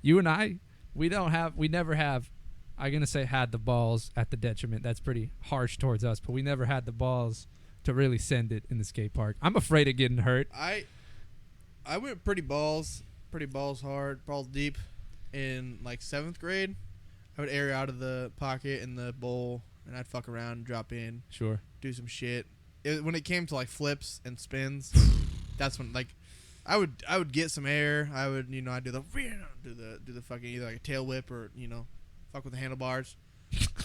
You and I, we never have. I'm gonna say had the balls at the detriment. That's pretty harsh towards us, but we never had the balls to really send it in the skate park. I'm afraid of getting hurt. I went pretty balls hard, balls deep in like 7th grade. I would air out of the pocket in the bowl, and I'd fuck around, drop in, Sure. do some shit. When it came to like flips and spins, that's when like I would get some air. I would I'd do the fucking either like a tail whip or fuck with the handlebars.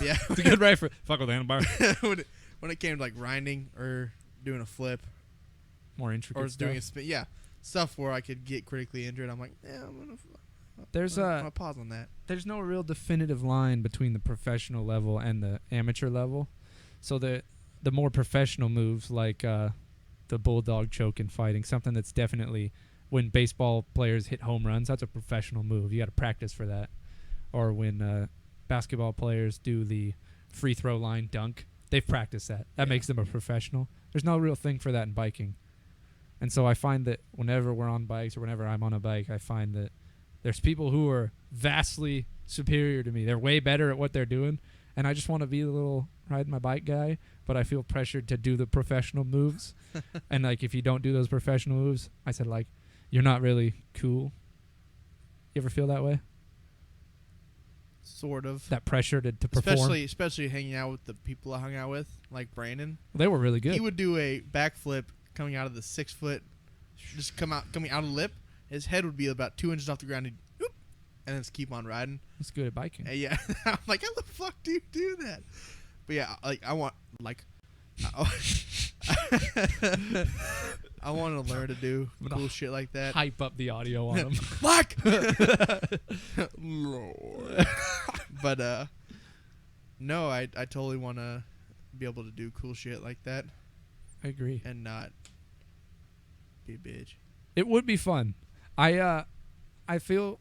Yeah, It's a good right for fuck with the handlebar. when it came to like grinding or doing a flip More intricate or stuff. doing a spin, stuff where I could get critically injured. I'm like, I'm gonna pause on that. There's no real definitive line between the professional level and the amateur level. So the more professional moves like the bulldog choke in fighting, something that's definitely when baseball players hit home runs, that's a professional move. You got to practice for that. Or when basketball players do the free throw line dunk, they've practiced that. That makes them a professional. There's no real thing for that in biking. And so I find that whenever we're on bikes or whenever I'm on a bike, I find that there's people who are vastly superior to me. They're way better at what they're doing. And I just want to be the little ride my bike guy, but I feel pressured to do the professional moves. And like, if you don't do those professional moves, I said like, you're not really cool. You ever feel that way? Sort of. That pressure to perform? Especially hanging out with the people I hung out with, like Brandon. They were really good. He would do a backflip coming out of the 6 foot, just coming out of the lip. His head would be about 2 inches off the ground. He'd, whoop, and then just keep on riding. He's good at biking. Yeah. I'm like, how the fuck do you do that? But yeah, like I want to learn to do cool shit like that. Hype up the audio on him. Fuck! Lord. But no, I totally want to be able to do cool shit like that. I agree. And not be a bitch. It would be fun. I feel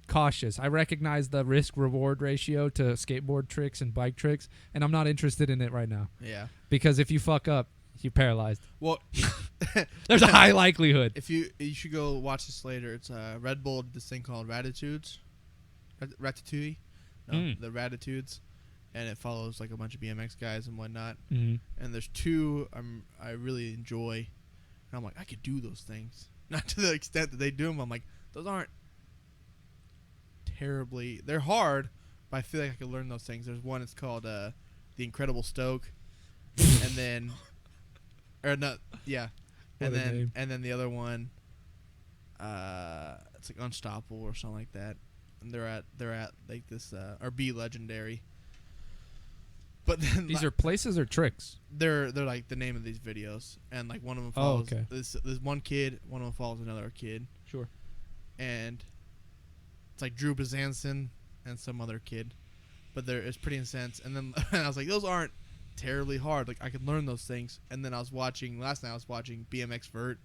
cautious. I recognize the risk-reward ratio to skateboard tricks and bike tricks, and I'm not interested in it right now. Yeah. Because if you fuck up, you're paralyzed. Well, there's a high likelihood. If you should go watch this later. It's Red Bull did this thing called Ratatouille. No, the Ratatouilles, and it follows like a bunch of BMX guys and whatnot. Mm-hmm. And there's 2 I really enjoy, and I'm like, I could do those things, not to the extent that they do them. I'm like, those aren't terribly. They're hard, but I feel like I could learn those things. There's one. It's called the Incredible Stoke, and then, or not, yeah, and then the other one, it's like Unstoppable or something like that. And they're at like this or Be Legendary. But then these are places or tricks? They're like the name of these videos, and like one of them follows this one kid, one of them follows another kid. Sure. And it's like Drew Bazanson and some other kid, but it's pretty intense. And then and I was like, those aren't terribly hard. Like I could learn those things. And then last night I was watching BMX Vert.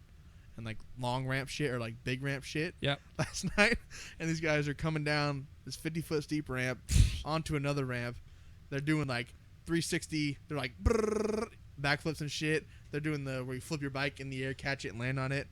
And like long ramp shit or like big ramp shit. Yep. Last night, and these guys are coming down this 50-foot steep ramp onto another ramp. They're doing like 360. They're like backflips and shit. They're doing where you flip your bike in the air, catch it, and land on it,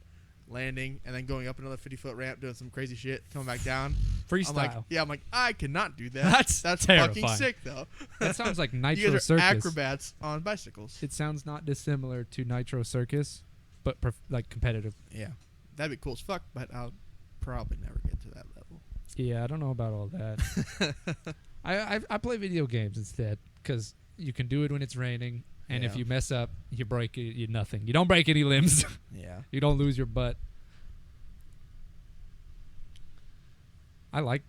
landing, and then going up another 50-foot ramp, doing some crazy shit, coming back down. Freestyle. I'm like, I cannot do that. That's terrifying. Fucking sick though. That sounds like Nitro you guys are Circus. acrobats on bicycles. It sounds not dissimilar to Nitro Circus. But like competitive. Yeah, that'd be cool as fuck. But I'll probably never get to that level. Yeah, I don't know about all that. I play video games instead because you can do it when it's raining, and if you mess up, you break nothing. You don't break any limbs. Yeah, you don't lose your butt. I like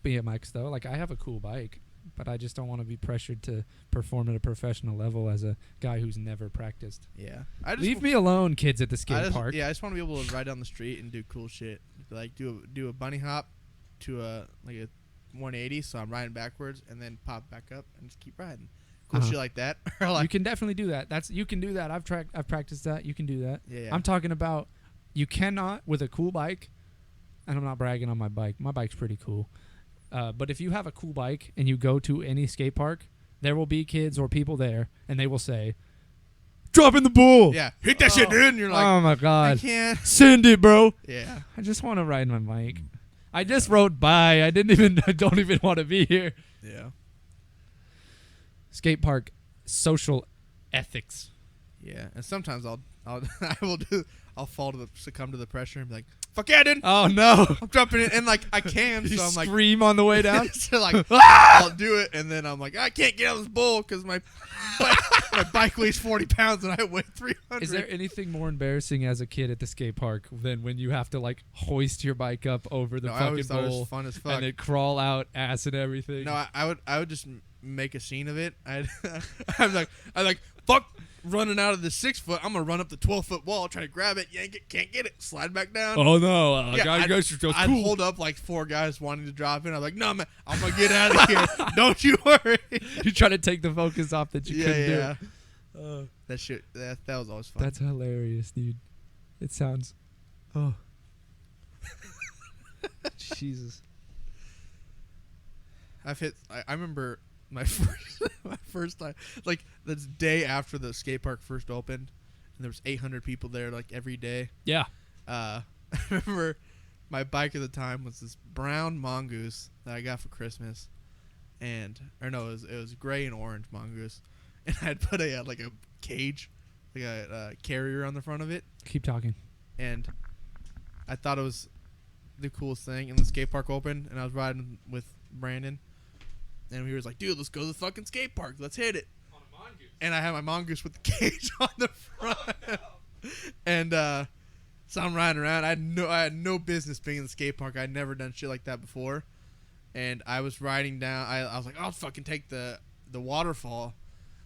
BMX though. Like I have a cool bike, but I just don't want to be pressured to perform at a professional level as a guy who's never practiced. Yeah. Leave me alone, kids at the skate park. Yeah, I just want to be able to ride down the street and do cool shit. Like do a bunny hop to a 180, so I'm riding backwards, and then pop back up and just keep riding. Cool shit like that. You can definitely do that. You can do that. I've practiced that. You can do that. Yeah. I'm talking about you cannot with a cool bike, and I'm not bragging on my bike. My bike's pretty cool. But if you have a cool bike and you go to any skate park, there will be kids or people there, and they will say, "Drop in the bull." Yeah, hit that shit, dude. And you're like, "Oh my god, I can't send it, bro." Yeah, I just want to ride my bike. I just wrote bye. I don't even want to be here. Yeah. Skate park social ethics. Yeah, and sometimes I'll succumb to the pressure and be like, fuck yeah, dude. Oh no! I'm jumping in, and like I can, You so I'm like, scream on the way down. so like I'll do it, and then I'm like, I can't get on this bull because my bike weighs 40 pounds and I weigh 300. Is there anything more embarrassing as a kid at the skate park than when you have to like hoist your bike up over the I fucking always thought it bowl was fun as fuck. and then crawl out ass and everything? No, I would just make a scene of it. I'm like fuck running out of the 6 foot. I'm gonna run up the 12-foot wall, try to grab it, yank it, can't get it, slide back down. Oh no! I'd hold up like 4 guys wanting to drop in. I'm like, no man, I'm gonna get out of here. Don't you worry. You try to take the focus off that you couldn't do. That shit. That was always fun. That's hilarious, dude. It sounds. Oh. Jesus. I remember my first time, like the day after the skate park first opened, and there was 800 people there like every day. Yeah. I remember my bike at the time was this brown mongoose that I got for Christmas, it was gray and orange mongoose, and I'd put a cage, like a carrier on the front of it. Keep talking. And I thought it was the coolest thing. And the skate park opened, and I was riding with Brandon, and he was like, dude, let's go to the fucking skate park. Let's hit it. On a mongoose. And I had my mongoose with the cage on the front. And so I'm riding around. I had no business being in the skate park. I'd never done shit like that before. And I was riding down. I was like, I'll fucking take the waterfall.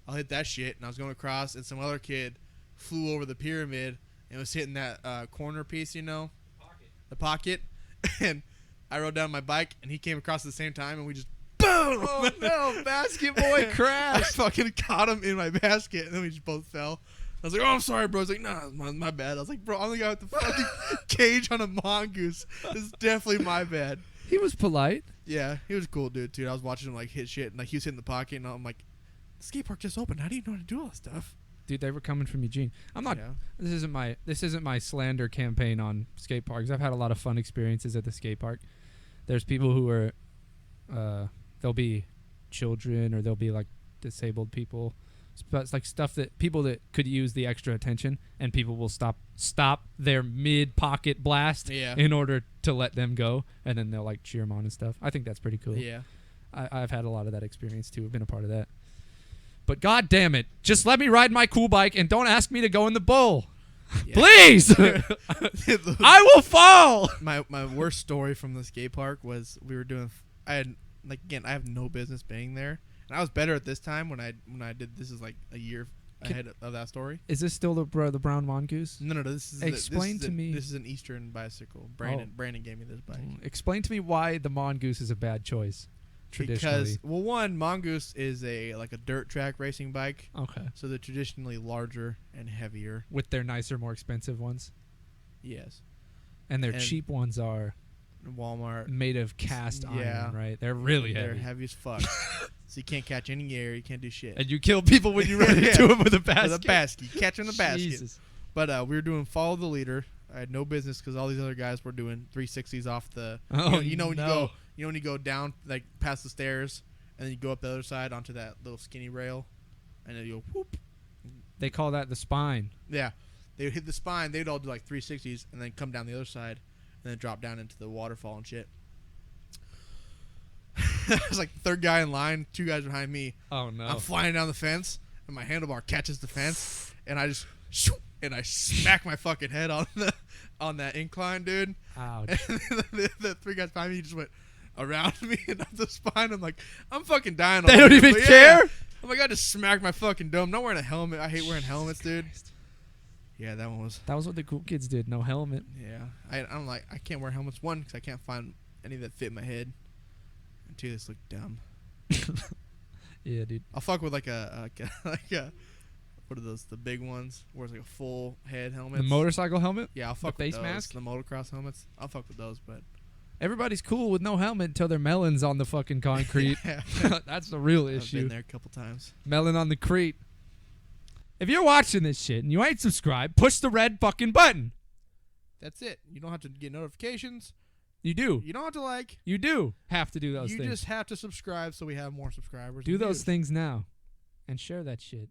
I'll hit that shit. And I was going across, and some other kid flew over the pyramid and was hitting that corner piece, the pocket. And I rode down my bike, and he came across at the same time, and we just boom! Oh no, basket boy crashed. I fucking caught him in my basket, and then we just both fell. I was like, oh, I'm sorry, bro. I was like, nah, my bad. I was like, bro, I'm the guy with the fucking cage on a mongoose. This is definitely my bad. He was polite. Yeah, he was a cool dude, too. I was watching him, like, hit shit, and, like, he was hitting the pocket, and I'm like, the skate park just opened. How do you know how to do all this stuff? Dude, they were coming from Eugene. I'm not. Yeah. This isn't my slander campaign on skate parks. I've had a lot of fun experiences at the skate park. There's people who are, they'll be children or they'll be like disabled people. It's like stuff that people that could use the extra attention, and people will stop their mid pocket blast in order to let them go, and then they'll like cheer them on and stuff. I think that's pretty cool. Yeah, I've had a lot of that experience too. I've been a part of that. But god damn it, just let me ride my cool bike and don't ask me to go in the bowl. Yeah. Please! I will fall! My worst story from the skate park was we were doing... I have no business being there. And I was better at this time when I did... This is like a year ahead of that story. Is this still the brown mongoose? No. This is Explain to me. This is an Eastern bicycle. Brandon gave me this bike. Explain to me why the mongoose is a bad choice. Because one, mongoose is a dirt track racing bike. Okay. So they're traditionally larger and heavier. With their nicer, more expensive ones. Yes. And their cheap ones are Walmart made of cast iron, right? They're really heavy. They're heavy as fuck. So you can't catch any air. You can't do shit. And you kill people when you run into them with a basket. With a basket. You catch them in a basket. Jesus. But we were doing follow the leader. I had no business because all these other guys were doing 360s off the. Oh, you know when you go down like past the stairs and then you go up the other side onto that little skinny rail, and then you go whoop. They call that the spine. Yeah, they would hit the spine. They'd all do like 360s and then come down the other side and then drop down into the waterfall and shit. I was like the third guy in line, 2 guys behind me. Oh no! I'm flying down the fence and my handlebar catches the fence and I just shoo, and I smack my fucking head on that incline, dude. Ouch. And the 3 guys behind me just went around me and up the spine. I'm like, I'm fucking dying. They don't even care? Oh my god, just smacked my fucking dome. Not wearing a helmet. I hate wearing helmets, dude. Yeah, that was what the cool kids did. No helmet. Yeah. I'm like, I can't wear helmets. 1, because I can't find any that fit my head. And 2, this look dumb. Yeah, dude. I'll fuck with like a what are those? The big ones where it's like a full head helmet. The motorcycle helmet? Yeah, I'll fuck the with face those. mask? The motocross helmets. I'll fuck with those, but everybody's cool with no helmet until their melon's on the fucking concrete. That's the real issue. I've been there a couple times. Melon on the crete. If you're watching this shit and you ain't subscribed, push the red fucking button. That's it. You don't have to get notifications. You do. You don't have to like. You do have to do those You things. just have to subscribe so we have more subscribers. Do and those views. things now. And share that shit.